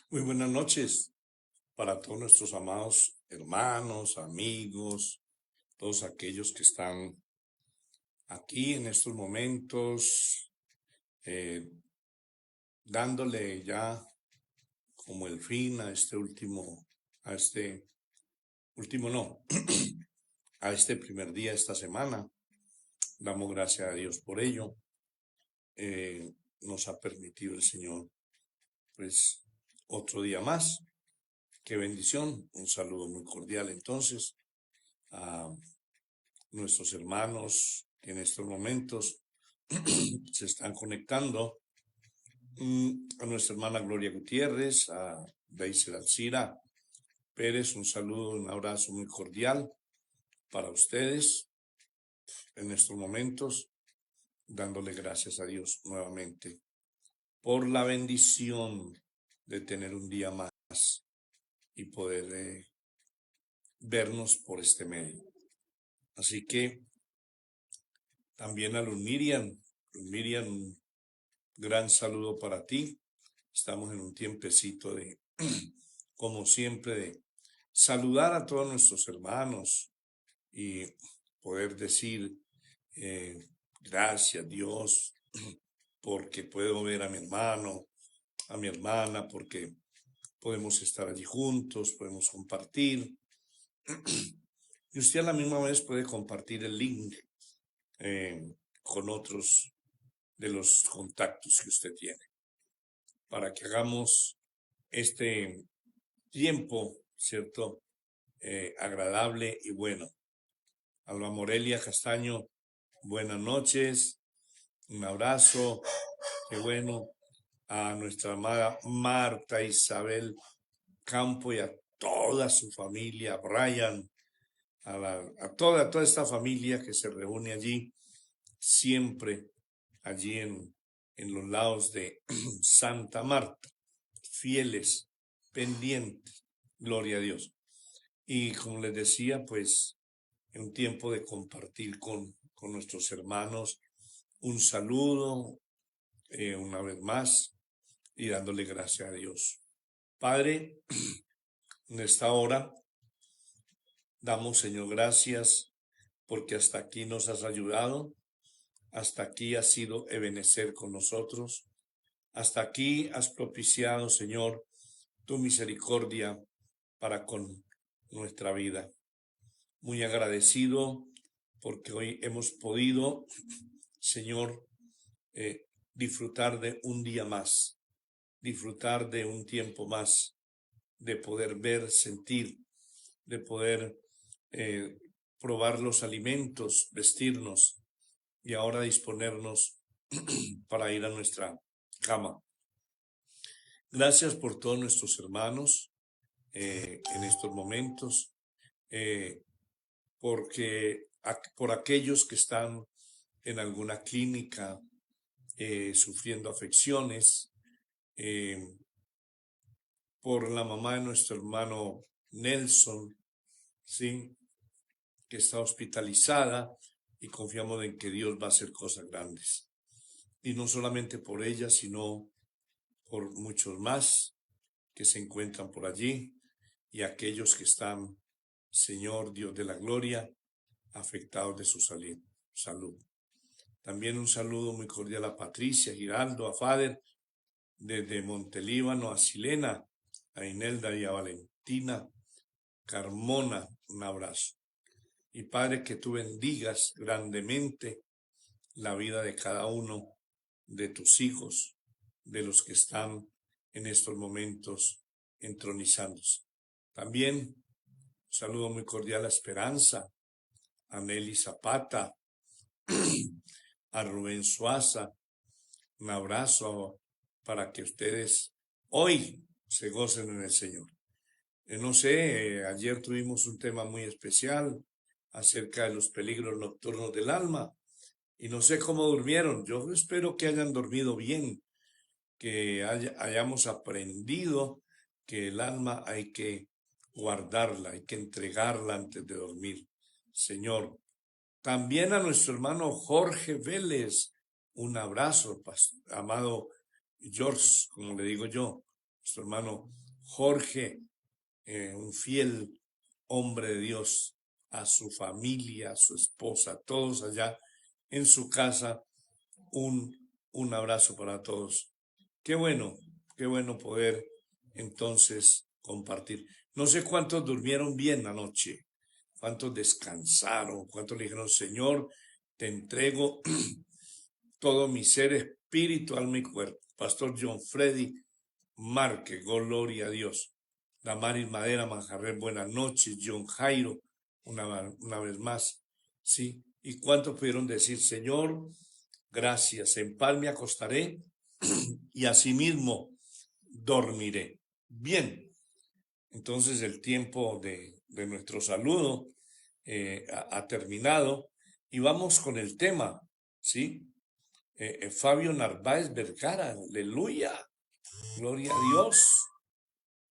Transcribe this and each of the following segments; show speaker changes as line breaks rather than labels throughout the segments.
Muy buenas noches para todos nuestros amados hermanos, amigos, todos aquellos que están aquí en estos momentos, eh, dándole ya como el fin a este último no, a este primer día de esta semana. Damos gracias a Dios por ello. Nos ha permitido el Señor, pues, otro día más. Qué bendición. Un saludo muy cordial entonces a nuestros hermanos que en estos momentos se están conectando, a nuestra hermana Gloria Gutiérrez, a Deisel Alcira Pérez, un saludo, un abrazo muy cordial para ustedes en estos momentos, dándole gracias a Dios nuevamente por la bendición de tener un día más y poder vernos por este medio. Así que también a Miriam, un gran saludo para ti. Estamos en un tiempecito de, como siempre, de saludar a todos nuestros hermanos y poder decir gracias Dios porque puedo ver a mi hermano, a mi hermana, porque podemos estar allí juntos, podemos compartir. Y usted a la misma vez puede compartir el link con otros de los contactos que usted tiene, para que hagamos este tiempo, ¿cierto? Agradable y bueno. Alba Morelia Castaño, buenas noches, un abrazo, qué bueno. A nuestra amada Marta Isabel Campo y a toda su familia, a Brian, a toda esta familia que se reúne allí, siempre allí en los lados de Santa Marta, fieles, pendientes, gloria a Dios. Y como les decía, pues en un tiempo de compartir con nuestros hermanos, un saludo una vez más y dándole gracias a Dios. Padre, en esta hora damos, Señor, gracias porque hasta aquí nos has ayudado, hasta aquí has sido ebenecer con nosotros, hasta aquí has propiciado, Señor, tu misericordia para con nuestra vida. Muy agradecido porque hoy hemos podido, Señor, disfrutar de un día más, disfrutar de un tiempo más, de poder ver, sentir, de poder probar los alimentos, vestirnos y ahora disponernos para ir a nuestra cama. Gracias por todos nuestros hermanos en estos momentos, porque por aquellos que están en alguna clínica sufriendo afecciones, por la mamá de nuestro hermano Nelson, ¿sí?, que está hospitalizada y confiamos en que Dios va a hacer cosas grandes. Y no solamente por ella, sino por muchos más que se encuentran por allí y aquellos que están, Señor Dios de la gloria, afectados de su salud. También un saludo muy cordial a Patricia, Giraldo, a Fader, desde Montelíbano, a Silena, a Inelda y a Valentina Carmona, un abrazo. Y Padre, que tú bendigas grandemente la vida de cada uno de tus hijos, de los que están en estos momentos entronizándose. También un saludo muy cordial a Esperanza, a Nelly Zapata, a Rubén Suaza, un abrazo para que ustedes hoy se gocen en el Señor. No sé, ayer tuvimos un tema muy especial acerca de los peligros nocturnos del alma y no sé cómo durmieron. Yo espero que hayan dormido bien, que hayamos aprendido que el alma hay que guardarla, hay que entregarla antes de dormir. Señor, también a nuestro hermano Jorge Vélez, un abrazo, amado George, como le digo yo, nuestro hermano Jorge, un fiel hombre de Dios, a su familia, a su esposa, todos allá en su casa, un abrazo para todos. Qué bueno poder entonces compartir. No sé cuántos durmieron bien anoche, cuántos descansaron, cuántos le dijeron, Señor, te entrego todo mi ser, espíritu, alma y cuerpo. Pastor John Freddy Márquez, gloria a Dios. Damaris Madera Manjarrer, buenas noches. John Jairo, una vez más, ¿sí? ¿Y cuántos pudieron decir, Señor, gracias, en paz me acostaré y asimismo dormiré? Bien, entonces el tiempo de nuestro saludo ha terminado y vamos con el tema, ¿sí? Fabio Narváez Vergara, aleluya, gloria a Dios.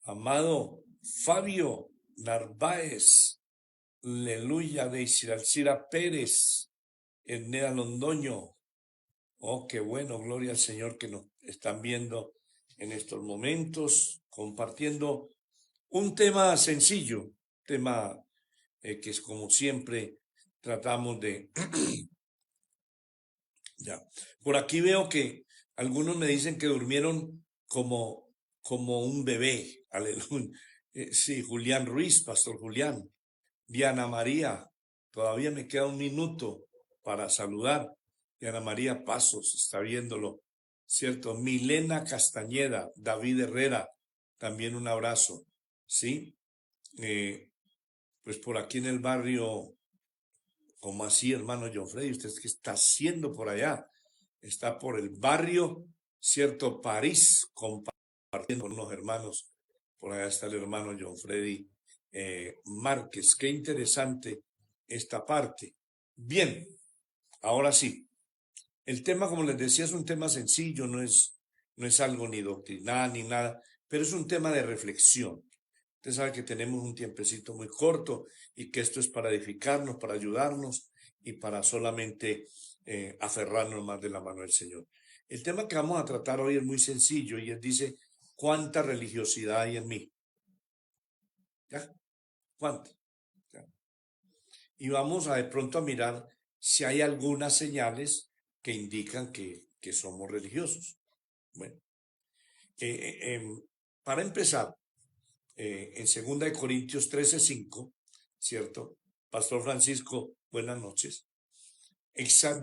Amado Fabio Narváez, aleluya, de Isiralcira Pérez, Erneda Londoño. Oh, qué bueno, gloria al Señor que nos están viendo en estos momentos, compartiendo un tema sencillo, tema que es como siempre tratamos de... Ya. Por aquí veo que algunos me dicen que durmieron como un bebé, aleluya. Sí, Julián Ruiz, Pastor Julián, Diana María, todavía me queda un minuto para saludar. Diana María Pasos, está viéndolo, ¿cierto? Milena Castañeda, David Herrera, también un abrazo, ¿sí? Pues por aquí en el barrio, ¿cómo así, hermano John Freddy? ¿Usted qué está haciendo por allá? Está por el barrio, ¿cierto? París, compartiendo con unos hermanos. Por allá está el hermano John Freddy Márquez. Qué interesante esta parte. Bien, ahora sí. El tema, como les decía, es un tema sencillo, no es algo ni doctrinal ni nada, pero es un tema de reflexión. Usted sabe que tenemos un tiempecito muy corto y que esto es para edificarnos, para ayudarnos y para solamente aferrarnos más de la mano del Señor. El tema que vamos a tratar hoy es muy sencillo y él dice, ¿cuánta religiosidad hay en mí? ¿Ya? ¿Cuánta? ¿Ya? Y vamos a de pronto a mirar si hay algunas señales que indican que somos religiosos. Bueno, para empezar, en 2 Corintios 13:5, ¿cierto? Pastor Francisco, buenas noches.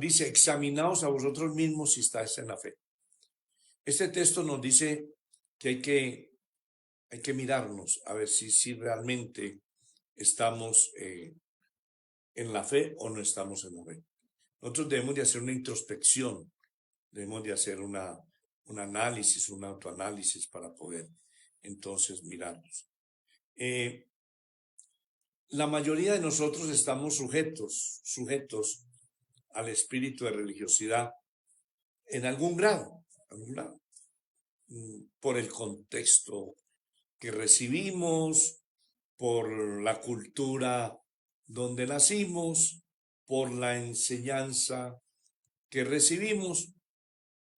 Dice, examinaos a vosotros mismos si estáis en la fe. Este texto nos dice que hay que mirarnos a ver si realmente estamos en la fe o no estamos en la fe. Nosotros debemos de hacer una introspección, debemos de hacer un análisis, un autoanálisis para poder entonces mirarnos. La mayoría de nosotros estamos sujetos al espíritu de religiosidad en algún grado, por el contexto que recibimos, por la cultura donde nacimos, por la enseñanza que recibimos,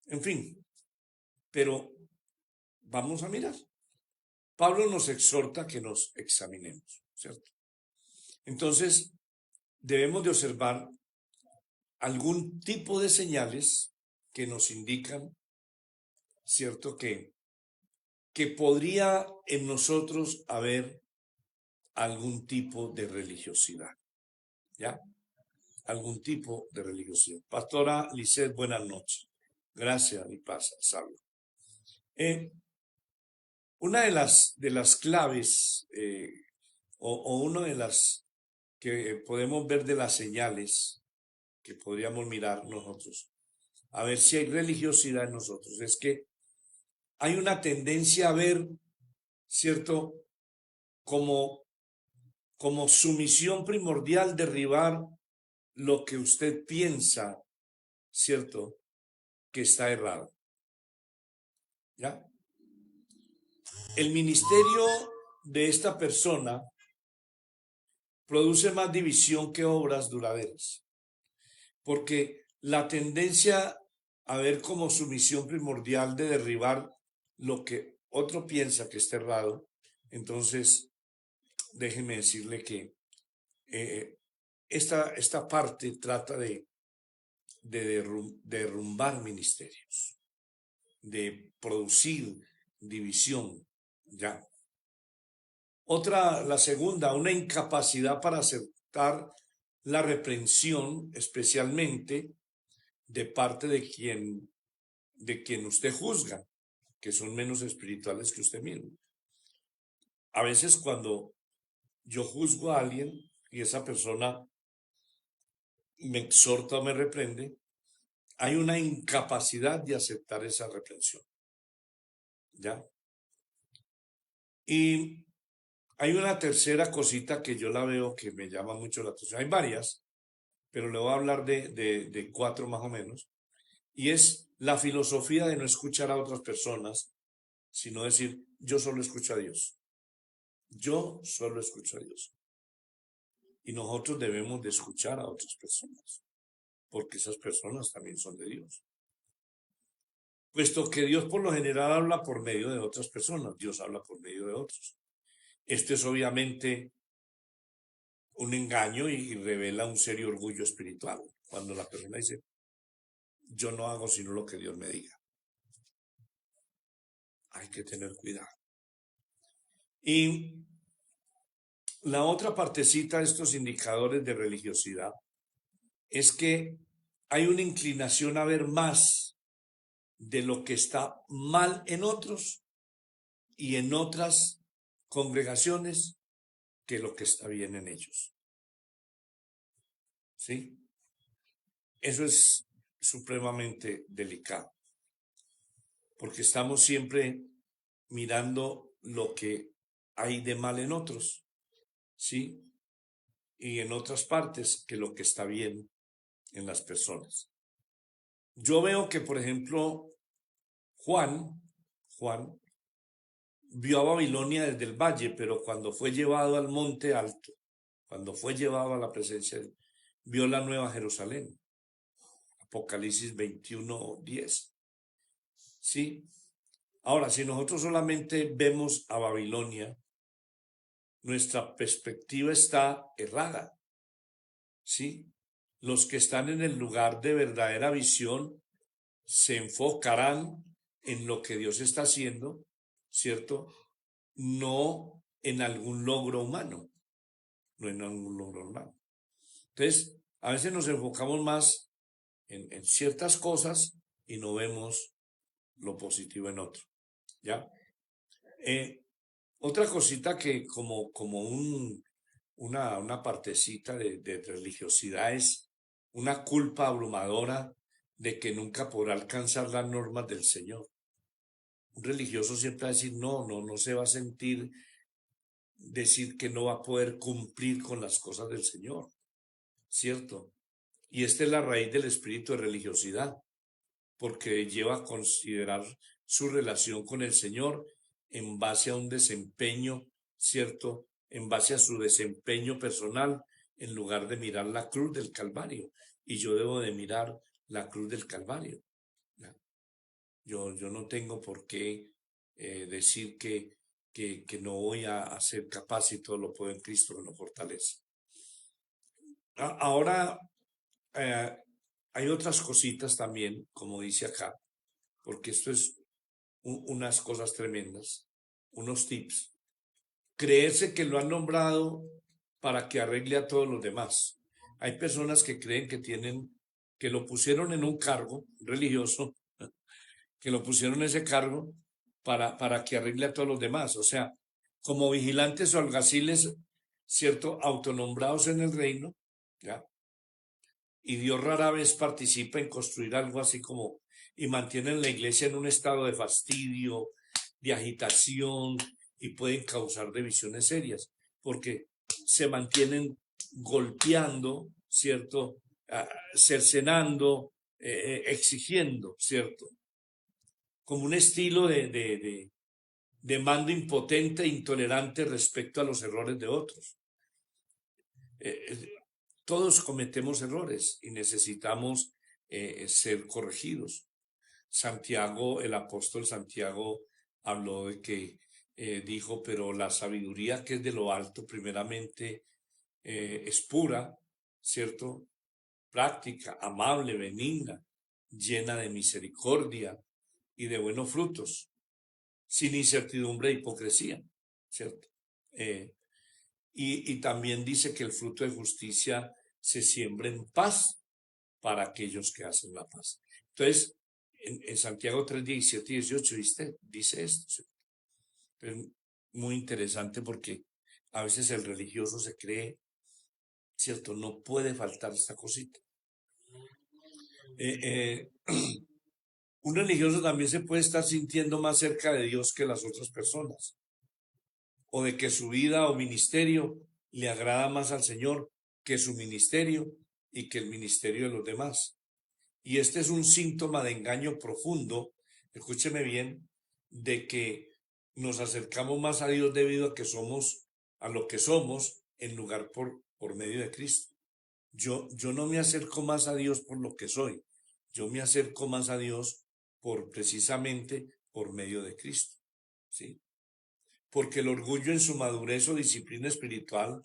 en fin, pero vamos a mirar. Pablo nos exhorta que nos examinemos, ¿cierto? Entonces, debemos de observar algún tipo de señales que nos indican, ¿cierto? Que podría en nosotros haber algún tipo de religiosidad, ¿ya? Algún tipo de religiosidad. Pastora Lisset, buenas noches. Gracias, mi paz, sabio. Una de las claves o una de las que podemos ver de las señales que podríamos mirar nosotros, a ver si hay religiosidad en nosotros, es que hay una tendencia a ver, ¿cierto? Como su misión primordial derribar lo que usted piensa, ¿cierto? Que está errado. ¿Ya? El ministerio de esta persona produce más división que obras duraderas, porque la tendencia a ver como su misión primordial de derribar lo que otro piensa que está errado, entonces déjeme decirle que esta parte trata de derrumbar ministerios, de producir división, ya. La segunda, una incapacidad para aceptar la reprensión, especialmente de parte de quien usted juzga, que son menos espirituales que usted mismo. A veces cuando yo juzgo a alguien y esa persona me exhorta o me reprende, hay una incapacidad de aceptar esa reprensión, ¿ya? Y hay una tercera cosita que yo la veo que me llama mucho la atención. Hay varias, pero le voy a hablar de 4 más o menos. Y es la filosofía de no escuchar a otras personas, sino decir, yo solo escucho a Dios. Yo solo escucho a Dios. Y nosotros debemos de escuchar a otras personas, porque esas personas también son de Dios. Puesto que Dios por lo general habla por medio de otras personas, Dios habla por medio de otros. Esto es obviamente un engaño y revela un serio orgullo espiritual. Cuando la persona dice, yo no hago sino lo que Dios me diga. Hay que tener cuidado. Y la otra partecita de estos indicadores de religiosidad es que hay una inclinación a ver más de lo que está mal en otros y en otras congregaciones que lo que está bien en ellos. ¿Sí? Eso es supremamente delicado, porque estamos siempre mirando lo que hay de mal en otros, ¿sí? Y en otras partes que lo que está bien en las personas. Yo veo que, por ejemplo, Juan vio a Babilonia desde el valle, pero cuando fue llevado al monte alto, cuando fue llevado a la presencia de él, vio la nueva Jerusalén. Apocalipsis 21:10. ¿Sí? Ahora, si nosotros solamente vemos a Babilonia, nuestra perspectiva está errada. ¿Sí? Los que están en el lugar de verdadera visión se enfocarán en lo que Dios está haciendo, ¿cierto? No en algún logro humano, no en algún logro humano. Entonces, a veces nos enfocamos más en ciertas cosas y no vemos lo positivo en otro, ¿ya? Otra cosita que como una partecita de religiosidad es una culpa abrumadora de que nunca podrá alcanzar las normas del Señor. Un religioso siempre va a decir, no se va a sentir decir que no va a poder cumplir con las cosas del Señor, ¿cierto? Y esta es la raíz del espíritu de religiosidad, porque lleva a considerar su relación con el Señor en base a un desempeño, ¿cierto? En base a su desempeño personal, en lugar de mirar la cruz del Calvario. Y yo debo de mirar la cruz del Calvario. Yo no tengo por qué decir que no voy a ser capaz y todo lo puedo en Cristo que lo fortalece. Ahora, hay otras cositas también, como dice acá, porque esto es unas cosas tremendas, unos tips. Creerse que lo han nombrado para que arregle a todos los demás. Hay personas que creen que lo pusieron en un cargo religioso, que lo pusieron en ese cargo para que arregle a todos los demás. O sea, como vigilantes o alguaciles, ¿cierto? Autonombrados en el reino, ¿ya? Y Dios rara vez participa en construir algo así como, y mantienen la iglesia en un estado de fastidio, de agitación, y pueden causar divisiones serias, porque se mantienen golpeando, ¿cierto? Cercenando, exigiendo, ¿cierto? Como un estilo de mando impotente e intolerante respecto a los errores de otros. Todos cometemos errores y necesitamos ser corregidos. Santiago, el apóstol Santiago, habló de que dijo, pero la sabiduría que es de lo alto, primeramente, es pura, ¿cierto? Práctica, amable, benigna, llena de misericordia y de buenos frutos, sin incertidumbre e hipocresía, ¿cierto? Y también dice que el fruto de justicia se siembra en paz para aquellos que hacen la paz. Entonces, en Santiago 3, 17 y 18 dice esto, ¿cierto? Es muy interesante porque a veces el religioso se cree, ¿cierto? No puede faltar esta cosita. Un religioso también se puede estar sintiendo más cerca de Dios que las otras personas, o de que su vida o ministerio le agrada más al Señor que su ministerio y que el ministerio de los demás. Y este es un síntoma de engaño profundo, escúcheme bien, de que nos acercamos más a Dios debido a que somos, a lo que somos, en lugar por medio de Cristo. Yo no me acerco más a Dios por lo que soy, yo me acerco más a Dios precisamente por medio de Cristo, ¿sí? Porque el orgullo en su madurez o disciplina espiritual,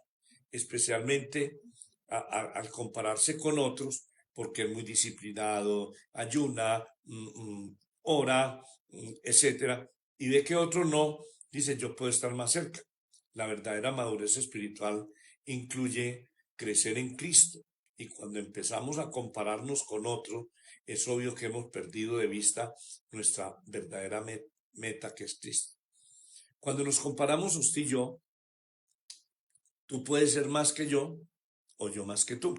especialmente al compararse con otros, porque es muy disciplinado, ayuna, ora, etcétera, y ve que otro no, dice yo puedo estar más cerca. La verdadera madurez espiritual incluye crecer en Cristo, y cuando empezamos a compararnos con otro, es obvio que hemos perdido de vista nuestra verdadera meta, que es Cristo. Cuando nos comparamos usted y yo, tú puedes ser más que yo o yo más que tú.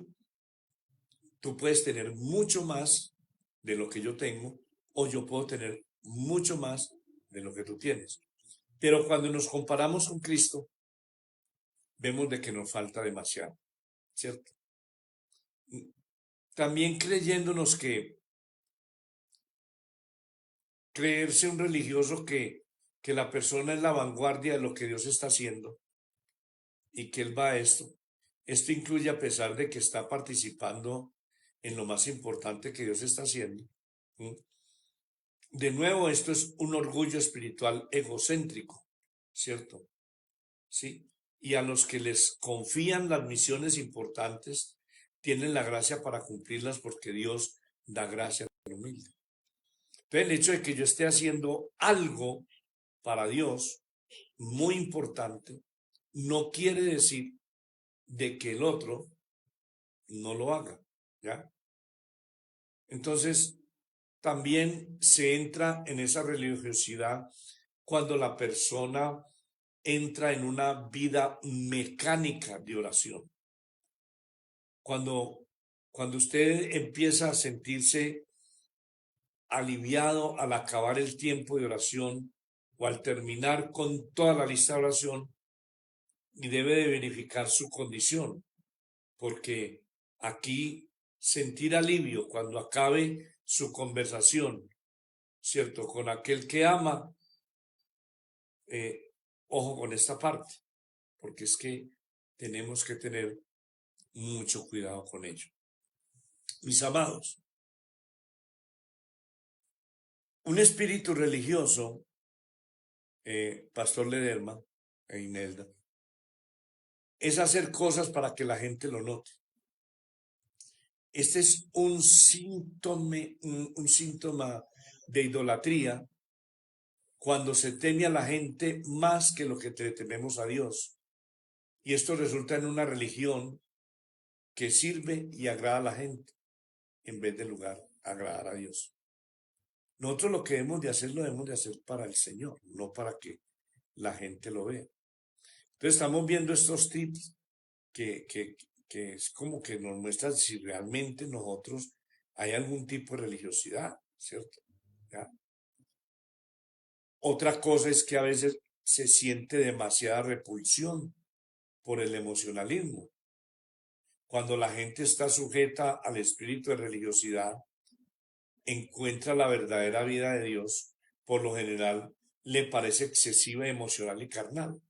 Tú puedes tener mucho más de lo que yo tengo o yo puedo tener mucho más de lo que tú tienes. Pero cuando nos comparamos con Cristo, vemos de que nos falta demasiado, ¿cierto? También creyéndonos que creerse un religioso que la persona es la vanguardia de lo que Dios está haciendo y que Él va a esto. Esto incluye, a pesar de que está participando en lo más importante que Dios está haciendo. De nuevo, esto es un orgullo espiritual egocéntrico, ¿cierto? Sí. Y a los que les confían las misiones importantes, tienen la gracia para cumplirlas porque Dios da gracia al humilde. Entonces, el hecho de que yo esté haciendo algo para Dios muy importante, no quiere decir de que el otro no lo haga, ¿ya? Entonces, también se entra en esa religiosidad cuando la persona entra en una vida mecánica de oración. Cuando usted empieza a sentirse aliviado al acabar el tiempo de oración o al terminar con toda la lista de oración, y debe de verificar su condición, porque aquí sentir alivio cuando acabe su conversación, ¿cierto? Con aquel que ama, ojo con esta parte, porque es que tenemos que tener mucho cuidado con ello. Mis amados, un espíritu religioso, Pastor Lederma e Inelda, es hacer cosas para que la gente lo note. Este es un síntoma de idolatría cuando se teme a la gente más que lo que tememos a Dios. Y esto resulta en una religión que sirve y agrada a la gente en vez de lugar agradar a Dios. Nosotros lo que debemos de hacer, lo debemos de hacer para el Señor, no para que la gente lo vea. Entonces estamos viendo estos tips que es como que nos muestran si realmente nosotros hay algún tipo de religiosidad, ¿cierto? ¿Ya? Otra cosa es que a veces se siente demasiada repulsión por el emocionalismo. Cuando la gente está sujeta al espíritu de religiosidad, encuentra la verdadera vida de Dios, por lo general le parece excesiva, emocional y carnal,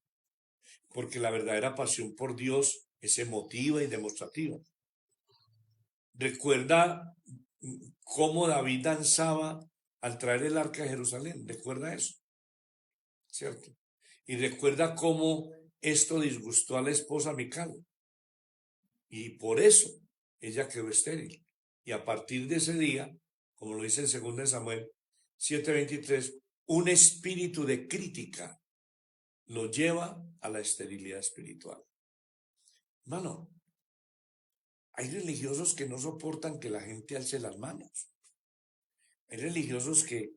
porque la verdadera pasión por Dios es emotiva y demostrativa. Recuerda cómo David danzaba al traer el arca de Jerusalén, recuerda eso. ¿cierto? Y recuerda cómo esto disgustó a la esposa Mical. Y por eso ella quedó estéril. Y a partir de ese día, como lo dice en 2 Samuel 7:23, un espíritu de crítica lo lleva a la esterilidad espiritual. Hermano, hay religiosos que no soportan que la gente alce las manos. Hay religiosos que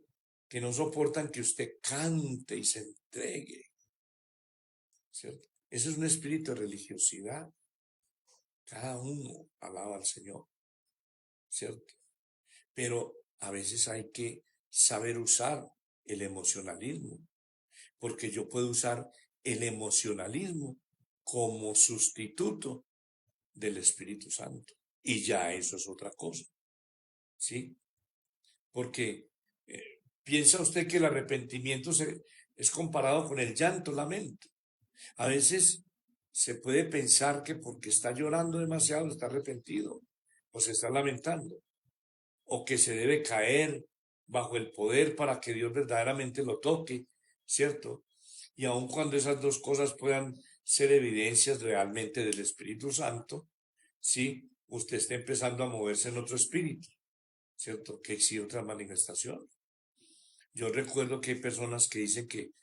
no soportan que usted cante y se entregue, ¿cierto? Ese es un espíritu de religiosidad. Cada uno alaba al Señor, ¿cierto? Pero a veces hay que saber usar el emocionalismo, porque yo puedo usar el emocionalismo como sustituto del Espíritu Santo. Y ya eso es otra cosa, ¿sí? Porque piensa usted que el arrepentimiento es comparado con el llanto, lamento. A veces se puede pensar que porque está llorando demasiado está arrepentido o se está lamentando, o que se debe caer bajo el poder para que Dios verdaderamente lo toque, ¿cierto? Y aun cuando esas dos cosas puedan ser evidencias realmente del Espíritu Santo, sí, usted está empezando a moverse en otro espíritu, ¿cierto? Que exige otra manifestación. Yo recuerdo que hay personas que dicen que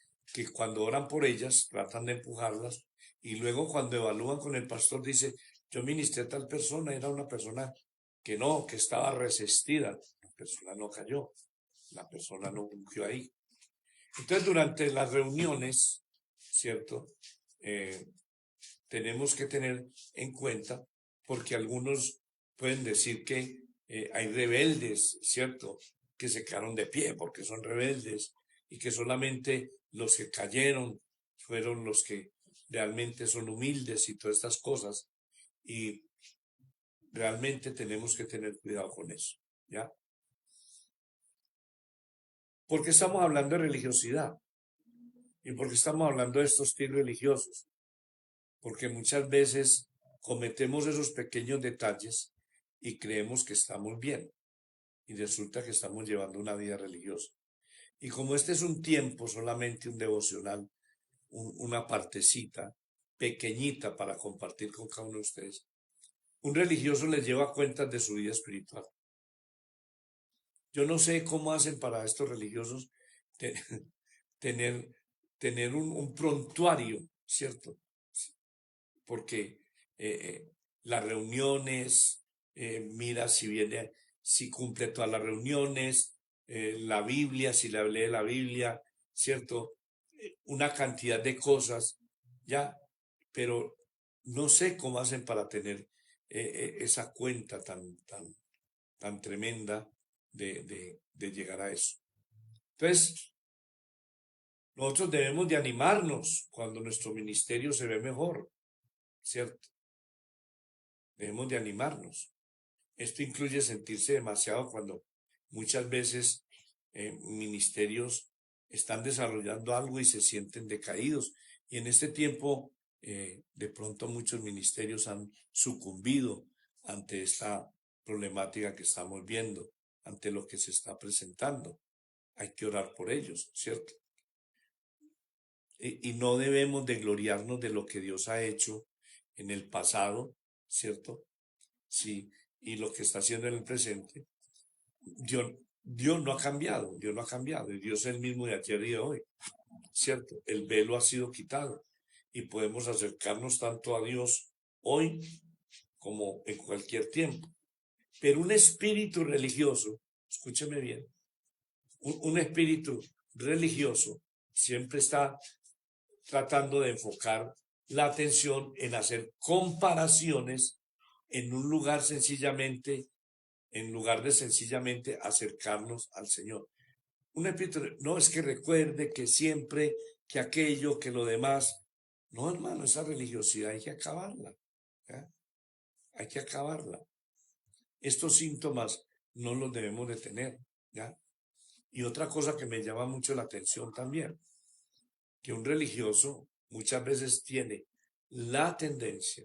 cuando oran por ellas, tratan de empujarlas, y luego cuando evalúan con el pastor, dice, yo ministré a tal persona, era una persona que no, que estaba resistida. La persona no cayó, la persona no ungió ahí. Entonces, durante las reuniones, ¿cierto? Tenemos que tener en cuenta, porque algunos pueden decir que hay rebeldes, ¿cierto? Que se quedaron de pie porque son rebeldes y que solamente los que cayeron fueron los que realmente son humildes y todas estas cosas. Y realmente tenemos que tener cuidado con eso, ¿ya? Porque estamos hablando de religiosidad y porque estamos hablando de estos estilos religiosos, porque muchas veces cometemos esos pequeños detalles y creemos que estamos bien y resulta que estamos llevando una vida religiosa. Y como este es un tiempo, solamente un devocional, una partecita pequeñita para compartir con cada uno de ustedes, un religioso les lleva cuentas de su vida espiritual. Yo no sé cómo hacen para estos religiosos tener, tener un prontuario, ¿cierto? Porque las reuniones, mira si viene, si cumple todas las reuniones, la Biblia, si le lee la Biblia, ¿cierto? Una cantidad de cosas, ya, pero no sé cómo hacen para tener esa cuenta tan tremenda de llegar a eso. Entonces, nosotros debemos de animarnos cuando nuestro ministerio se ve mejor, ¿cierto? Debemos de animarnos. Esto incluye sentirse demasiado cuando muchas veces ministerios están desarrollando algo y se sienten decaídos. Y en este tiempo, de pronto muchos ministerios han sucumbido ante esta problemática que estamos viendo, ante lo que se está presentando. Hay que orar por ellos, ¿cierto? Y no debemos de gloriarnos de lo que Dios ha hecho en el pasado, ¿cierto? Sí, y lo que está haciendo en el presente. Dios no ha cambiado, Dios no ha cambiado, y Dios es el mismo de ayer y de hoy, ¿cierto? El velo ha sido quitado y podemos acercarnos tanto a Dios hoy como en cualquier tiempo. Pero un espíritu religioso, escúcheme bien, un espíritu religioso siempre está tratando de enfocar la atención en hacer comparaciones en un lugar sencillamente, en lugar de sencillamente acercarnos al Señor. Un espíritu, no es que recuerde que siempre, que aquello, que lo demás. No, hermano, esa religiosidad hay que acabarla. ¿Ya? Hay que acabarla. Estos síntomas no los debemos de tener. ¿Ya? Y otra cosa que me llama mucho la atención también, que un religioso muchas veces tiene la tendencia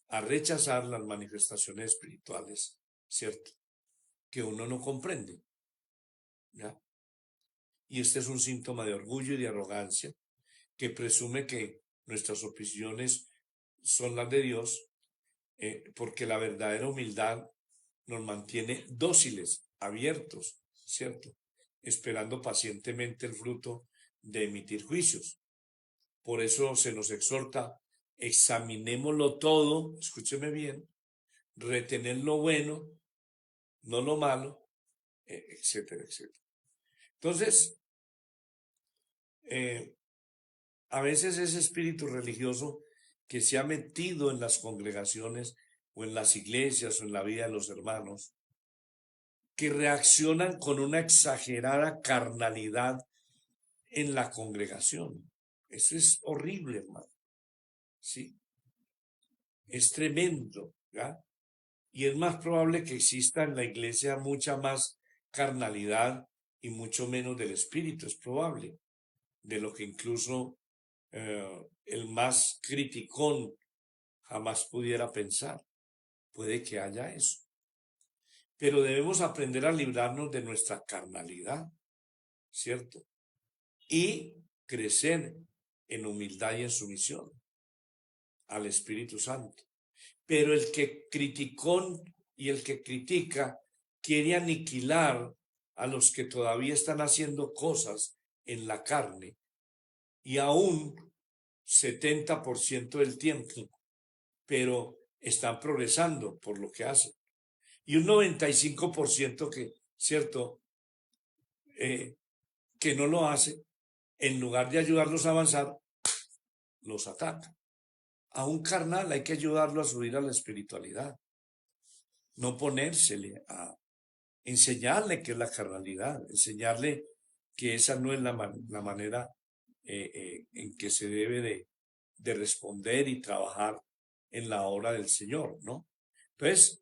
a rechazar las manifestaciones espirituales, ¿cierto? Que uno no comprende, ¿ya? y este es un síntoma de orgullo y de arrogancia, que presume que nuestras opiniones son las de Dios, porque la verdadera humildad nos mantiene dóciles, abiertos, ¿cierto? Esperando pacientemente el fruto de emitir juicios. Por eso se nos exhorta, examinémoslo todo, escúcheme bien, retener lo bueno, no lo malo, etcétera, etcétera. Entonces, a veces ese espíritu religioso que se ha metido en las congregaciones o en las iglesias o en la vida de los hermanos, que reaccionan con una exagerada carnalidad en la congregación. Eso es horrible, hermano. Sí, es tremendo, ¿ya? Y es más probable que exista en la iglesia mucha más carnalidad y mucho menos del espíritu. Es probable, de lo que incluso el más criticón jamás pudiera pensar. Puede que haya eso. Pero debemos aprender a librarnos de nuestra carnalidad, ¿cierto? Y crecer en humildad y en sumisión al Espíritu Santo. Pero el que criticó y el que critica quiere aniquilar a los que todavía están haciendo cosas en la carne y aún 70% del tiempo, pero están progresando por lo que hacen. Y un 95% que, ¿cierto? Que no lo hace, en lugar de ayudarlos a avanzar, los ataca. A un carnal hay que ayudarlo a subir a la espiritualidad, no ponérsele a enseñarle qué es la carnalidad, enseñarle que esa no es la manera en que se debe de responder y trabajar en la obra del Señor, ¿no? Entonces,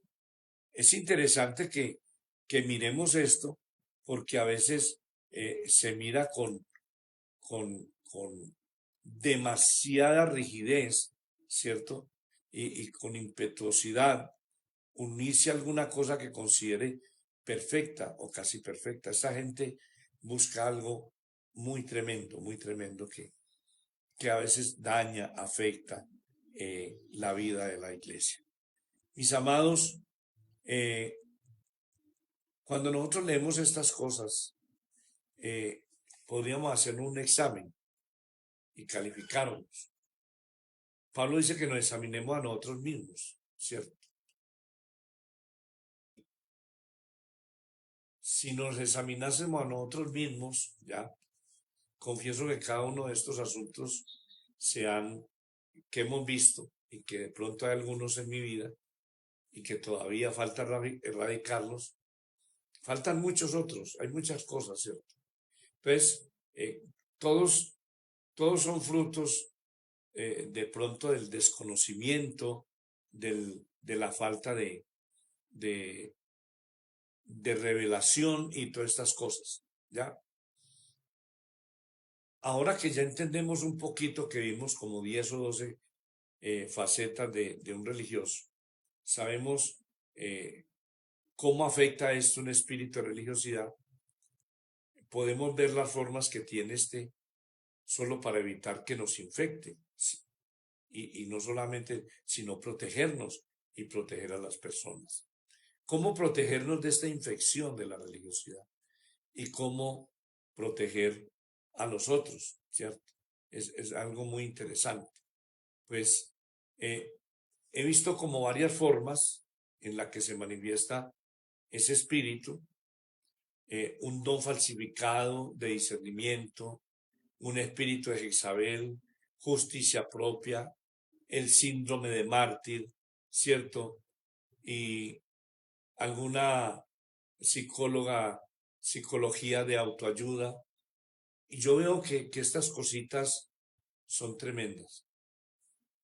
es interesante que miremos esto, porque a veces se mira con demasiada rigidez, ¿cierto? Y con impetuosidad, unirse a alguna cosa que considere perfecta o casi perfecta. Esta gente busca algo muy tremendo que a veces daña, afecta la vida de la iglesia. Mis amados, cuando nosotros leemos estas cosas, podríamos hacer un examen y calificarnos. Pablo dice que nos examinemos a nosotros mismos, ¿cierto? Si nos examinásemos a nosotros mismos, ya, confieso que cada uno de estos asuntos que hemos visto y que de pronto hay algunos en mi vida y que todavía falta erradicarlos, faltan muchos otros, hay muchas cosas, ¿cierto? Entonces, todos son frutos de pronto del desconocimiento, de la falta de revelación y todas estas cosas, ¿ya? Ahora que ya entendemos un poquito, que vimos como 10 o 12 facetas de un religioso, sabemos cómo afecta esto un espíritu de religiosidad, podemos ver las formas que tiene solo para evitar que nos infecte, y no solamente, sino protegernos y proteger a las personas. ¿Cómo protegernos de esta infección de la religiosidad? Y cómo proteger a los otros, ¿cierto? Es algo muy interesante. Pues he visto como varias formas en las que se manifiesta ese espíritu, un don falsificado de discernimiento, un espíritu de Jezabel, justicia propia, el síndrome de mártir, ¿cierto? Y alguna psicología de autoayuda. Y yo veo que estas cositas son tremendas.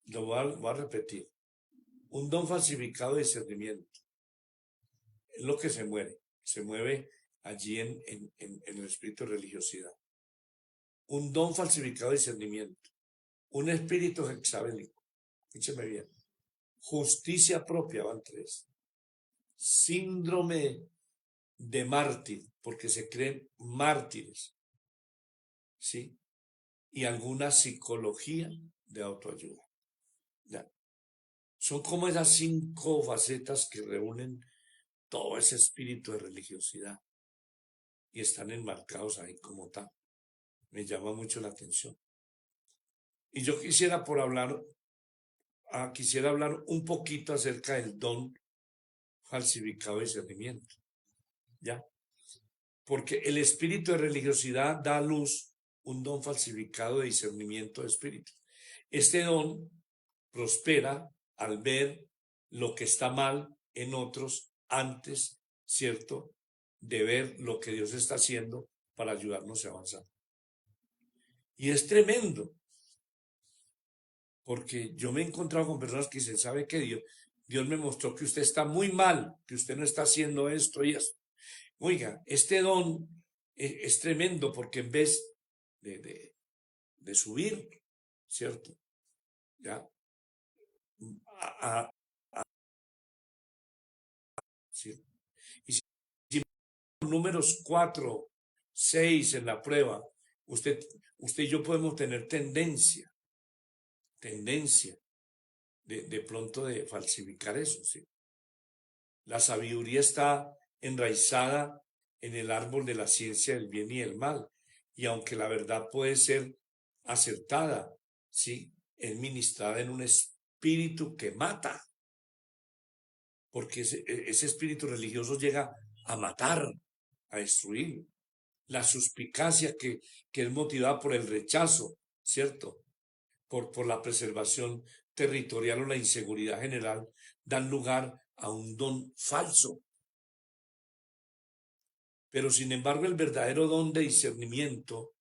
Lo voy a repetir. Un don falsificado de discernimiento es lo que se mueve allí en el espíritu de religiosidad. Un don falsificado de discernimiento, un espíritu hexabélico, escúcheme bien, justicia propia, van 3, síndrome de mártir, porque se creen mártires, ¿sí? Y alguna psicología de autoayuda. ¿Ya? Son como esas 5 facetas que reúnen todo ese espíritu de religiosidad y están enmarcados ahí como tal. Me llama mucho la atención. Y yo quisiera quisiera hablar un poquito acerca del don falsificado de discernimiento, ¿ya? Porque el espíritu de religiosidad da a luz un don falsificado de discernimiento de espíritu. Este don prospera al ver lo que está mal en otros antes, ¿cierto?, de ver lo que Dios está haciendo para ayudarnos a avanzar. Y es tremendo, porque yo me he encontrado con personas que dicen, ¿sabe qué? Dios me mostró que usted está muy mal, que usted no está haciendo esto y esto. Oiga, este don es tremendo porque en vez de subir, ¿cierto? ¿Ya? ¿Sí? Y si números 4, 6 en la prueba, usted y yo podemos tener tendencia de pronto de falsificar eso, ¿sí? La sabiduría está enraizada en el árbol de la ciencia del bien y del mal. Y aunque la verdad puede ser acertada, ¿sí?, es ministrada en un espíritu que mata. Porque ese espíritu religioso llega a matar, a destruir. La suspicacia que es motivada por el rechazo, ¿cierto? Por la preservación territorial o la inseguridad general, dan lugar a un don falso. Pero sin embargo, el verdadero don de discernimiento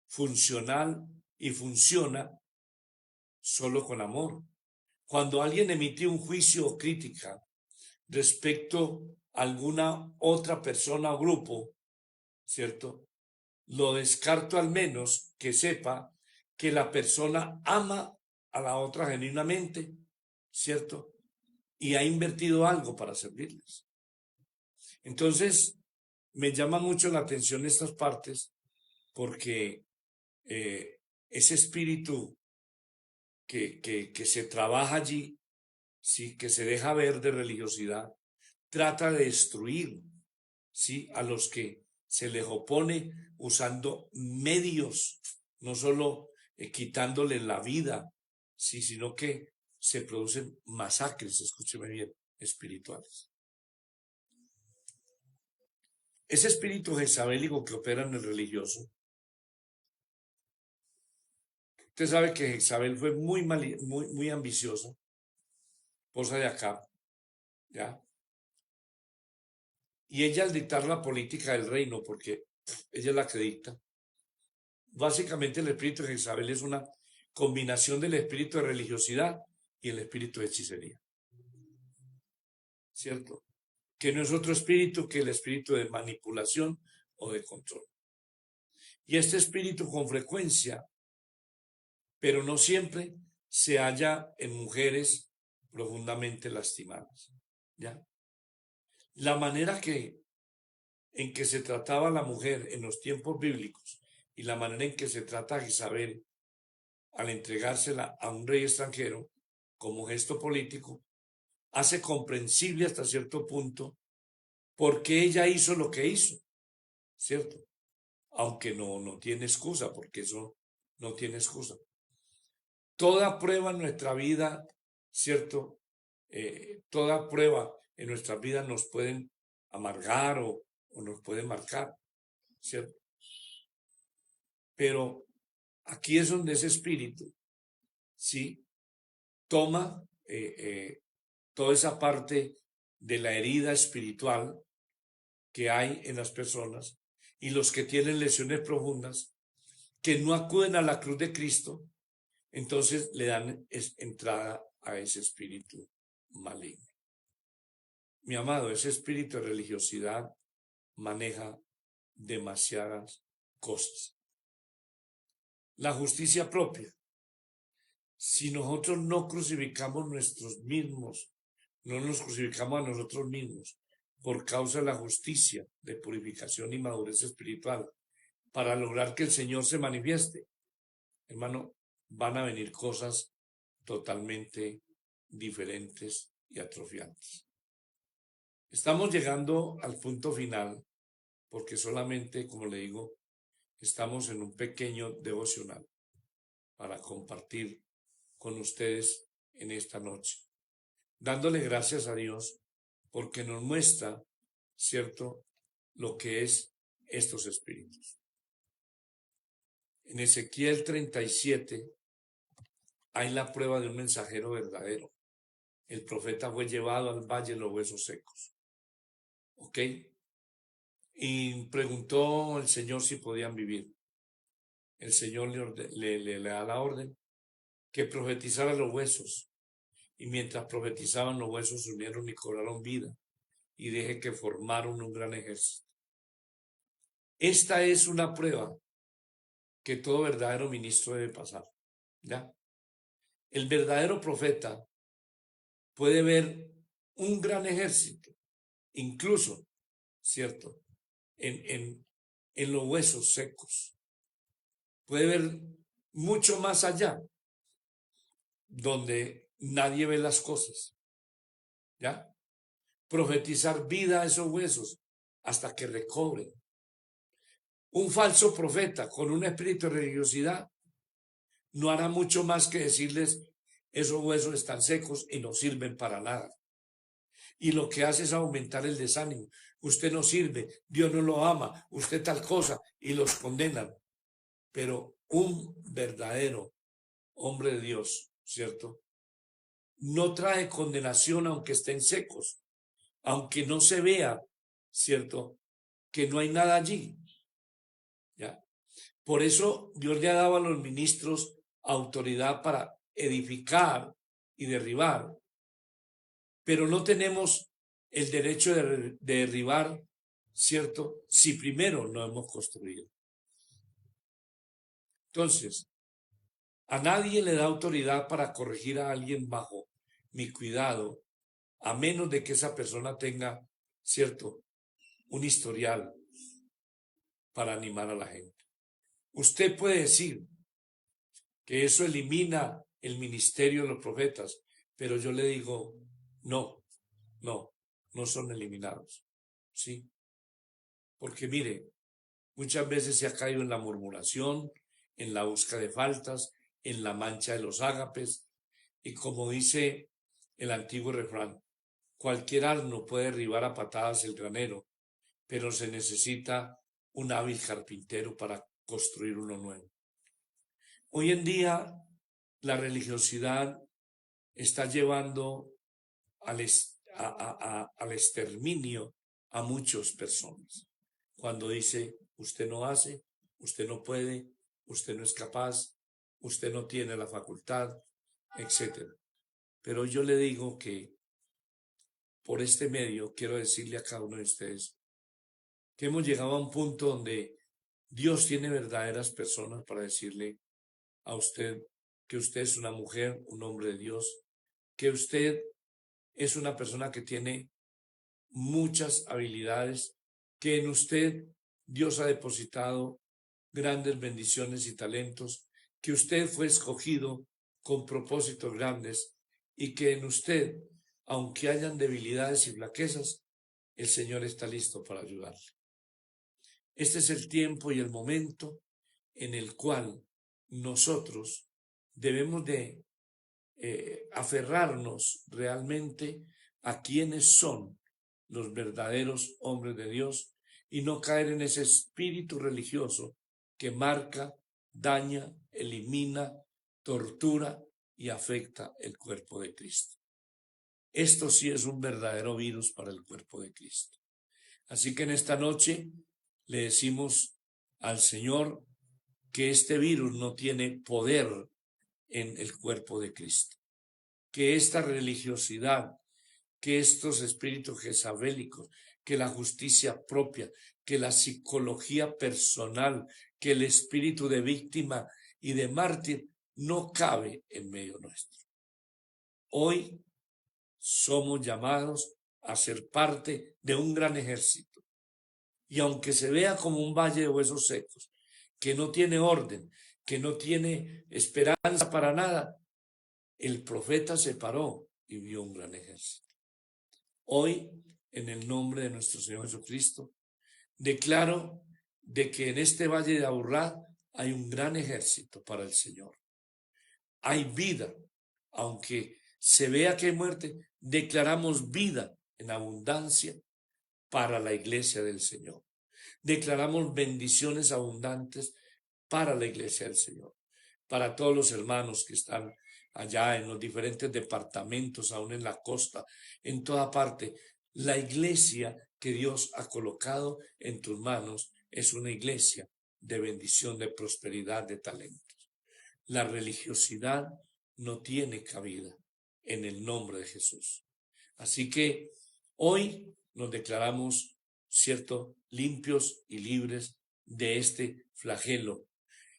funcional y funciona solo con amor. Cuando alguien emite un juicio o crítica respecto a alguna otra persona o grupo, ¿cierto?, lo descarto al menos que sepa que la persona ama a la otra genuinamente, ¿cierto? Y ha invertido algo para servirles. Entonces, me llama mucho la atención estas partes porque ese espíritu que se trabaja allí, sí, que se deja ver de religiosidad, trata de destruir, sí, a los que se les opone usando medios, no solo quitándole la vida, sí, sino que se producen masacres, escúcheme bien, espirituales. Ese espíritu jezabélico que opera en el religioso. Usted sabe que Jezabel fue muy ambiciosa, esposa de Acab, ¿ya? Y ella al dictar la política del reino, porque ella la acredita, básicamente el espíritu de Jezabel es una combinación del espíritu de religiosidad y el espíritu de hechicería, ¿cierto? Que no es otro espíritu que el espíritu de manipulación o de control. Y este espíritu con frecuencia, pero no siempre, se halla en mujeres profundamente lastimadas, ¿ya? La manera en que se trataba a la mujer en los tiempos bíblicos y la manera en que se trata a Isabel al entregársela a un rey extranjero como gesto político, hace comprensible hasta cierto punto por qué ella hizo lo que hizo, ¿cierto? Aunque no tiene excusa, porque eso no tiene excusa. Toda prueba en nuestra vida, ¿cierto? Toda prueba en nuestras vidas nos pueden amargar o nos pueden marcar, ¿cierto? Pero aquí es donde ese espíritu, ¿sí?, toma toda esa parte de la herida espiritual que hay en las personas y los que tienen lesiones profundas, que no acuden a la cruz de Cristo, entonces le dan entrada a ese espíritu maligno. Mi amado, ese espíritu de religiosidad maneja demasiadas cosas. La justicia propia. Si nosotros no crucificamos nosotros mismos, no nos crucificamos a nosotros mismos por causa de la justicia de purificación y madurez espiritual para lograr que el Señor se manifieste, hermano, van a venir cosas totalmente diferentes y atrofiantes. Estamos llegando al punto final porque solamente, como le digo, estamos en un pequeño devocional para compartir con ustedes en esta noche, dándole gracias a Dios porque nos muestra, ¿cierto?, lo que es estos espíritus. En Ezequiel 37 hay la prueba de un mensajero verdadero. El profeta fue llevado al valle de los huesos secos. ¿Ok? Y preguntó el Señor si podían vivir. El Señor le da la orden que profetizara los huesos. Y mientras profetizaban, los huesos se unieron y cobraron vida. Y dije que formaron un gran ejército. Esta es una prueba que todo verdadero ministro debe pasar. ¿Ya? El verdadero profeta puede ver un gran ejército, incluso, ¿cierto?, en los huesos secos. Puede ver mucho más allá, donde nadie ve las cosas. ¿Ya? Profetizar vida a esos huesos hasta que recobren. Un falso profeta con un espíritu de religiosidad no hará mucho más que decirles: esos huesos están secos y no sirven para nada. Y lo que hace es aumentar el desánimo. Usted no sirve, Dios no lo ama, usted tal cosa, y los condenan. Pero un verdadero hombre de Dios, ¿cierto?, no trae condenación aunque estén secos, aunque no se vea, ¿cierto?, que no hay nada allí. ¿Ya? Por eso Dios le ha dado a los ministros autoridad para edificar y derribar, pero no tenemos el derecho de derribar, ¿cierto?, si primero no hemos construido. Entonces, a nadie le da autoridad para corregir a alguien bajo mi cuidado, a menos de que esa persona tenga, ¿cierto?, un historial para animar a la gente. Usted puede decir que eso elimina el ministerio de los profetas, pero yo le digo, no son eliminados, ¿sí? Porque mire, muchas veces se ha caído en la murmuración, en la búsqueda de faltas, en la mancha de los ágapes, y como dice el antiguo refrán, cualquier asno puede derribar a patadas el granero, pero se necesita un hábil carpintero para construir uno nuevo. Hoy en día la religiosidad está llevando al exterminio a muchas personas. Cuando dice: usted no hace, usted no puede, usted no es capaz, usted no tiene la facultad, etc. Pero yo le digo que por este medio quiero decirle a cada uno de ustedes que hemos llegado a un punto donde Dios tiene verdaderas personas para decirle a usted que usted es una mujer, un hombre de Dios, que usted es una persona que tiene muchas habilidades, que en usted Dios ha depositado grandes bendiciones y talentos, que usted fue escogido con propósitos grandes y que en usted, aunque hayan debilidades y flaquezas, el Señor está listo para ayudarle. Este es el tiempo y el momento en el cual nosotros debemos de aferrarnos realmente a quienes son los verdaderos hombres de Dios y no caer en ese espíritu religioso que marca, daña, elimina, tortura y afecta el cuerpo de Cristo. Esto sí es un verdadero virus para el cuerpo de Cristo. Así que en esta noche le decimos al Señor que este virus no tiene poder en el cuerpo de Cristo, que esta religiosidad, que estos espíritus jezabélicos, que la justicia propia, que la psicología personal, que el espíritu de víctima y de mártir no cabe en medio nuestro. Hoy somos llamados a ser parte de un gran ejército. Y aunque se vea como un valle de huesos secos, que no tiene orden, que no tiene esperanza para nada, el profeta se paró y vio un gran ejército. Hoy, en el nombre de nuestro Señor Jesucristo, declaro de que en este valle de Aburrá hay un gran ejército para el Señor. Hay vida, aunque se vea que hay muerte, declaramos vida en abundancia para la iglesia del Señor. Declaramos bendiciones abundantes para la iglesia del Señor, para todos los hermanos que están allá en los diferentes departamentos, aún en la costa, en toda parte. La iglesia que Dios ha colocado en tus manos es una iglesia de bendición, de prosperidad, de talentos. La religiosidad no tiene cabida en el nombre de Jesús. Así que hoy nos declaramos, cierto, limpios y libres de este flagelo,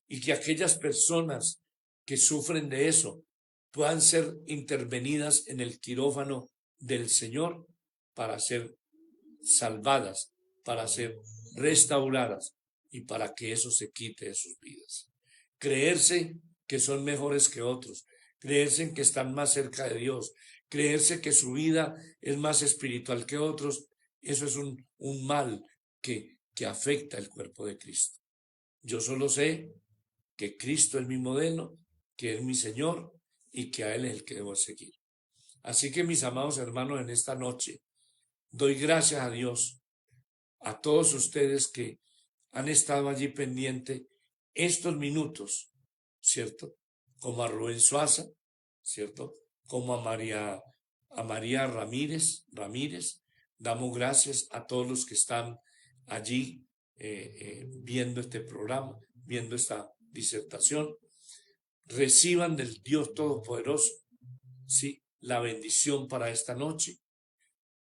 y que aquellas personas que sufren de eso puedan ser intervenidas en el quirófano del Señor para ser salvadas, para ser restauradas y para que eso se quite de sus vidas. Creerse que son mejores que otros, creerse que están más cerca de Dios, creerse que su vida es más espiritual que otros, eso es un mal que afecta el cuerpo de Cristo. Yo solo sé que Cristo es mi modelo, que es mi Señor y que a Él es el que debo seguir. Así que, mis amados hermanos, en esta noche doy gracias a Dios, a todos ustedes que han estado allí pendiente estos minutos, ¿cierto? Como a Rubén Suaza, ¿cierto? Como a María Ramírez. Damos gracias a todos los que están allí viendo este programa, viendo esta disertación. Reciban del Dios Todopoderoso, ¿sí?, la bendición para esta noche,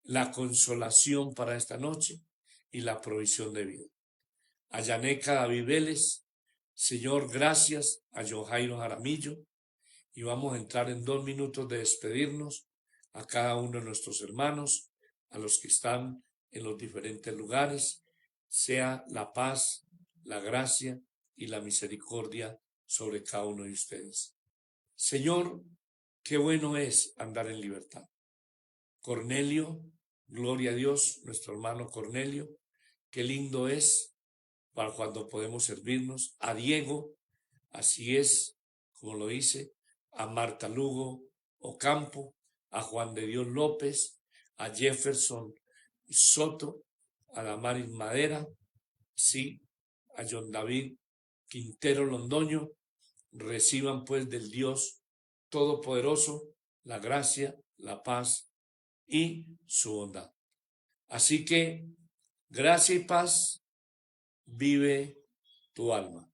la consolación para esta noche y la provisión de vida. A Yaneca David Vélez, Señor, gracias. A John Jairo Jaramillo, y vamos a entrar en 2 minutos de despedirnos a cada uno de nuestros hermanos, a los que están en los diferentes lugares. Sea la paz, la gracia y la misericordia sobre cada uno de ustedes. Señor, qué bueno es andar en libertad. Cornelio, gloria a Dios, nuestro hermano Cornelio, qué lindo es para cuando podemos servirnos. A Diego, así es, como lo dice, a Marta Lugo Ocampo, a Juan de Dios López, a Jefferson Soto, a Damaris Madera, sí, a John David Quintero Londoño. Reciban pues del Dios Todopoderoso la gracia, la paz y su bondad. Así que, gracia y paz vive tu alma.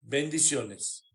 Bendiciones.